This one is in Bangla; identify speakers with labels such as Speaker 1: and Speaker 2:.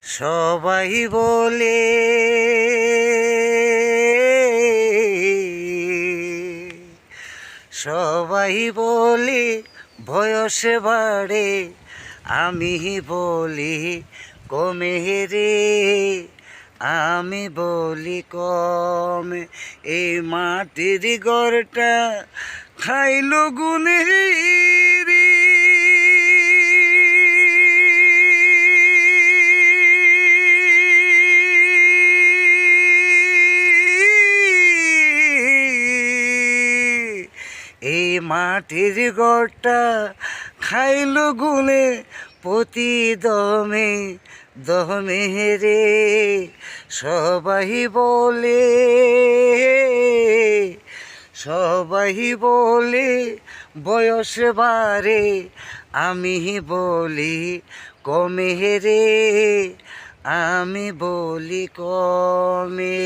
Speaker 1: সবাই বলে সবাই বলে বয়স বাড়ে, আমি বলি কমে রে, আমি বলি কমে। এই মাটির ঘরটা খাইলো গুনে রে, এই মাটির ঘরটা খাইলো গুনে প্রতি দমে দমে রে। সবাই বলে সবাই বলে বয়স বাড়ে, আমি বলি কমে রে, আমি বলি কমে।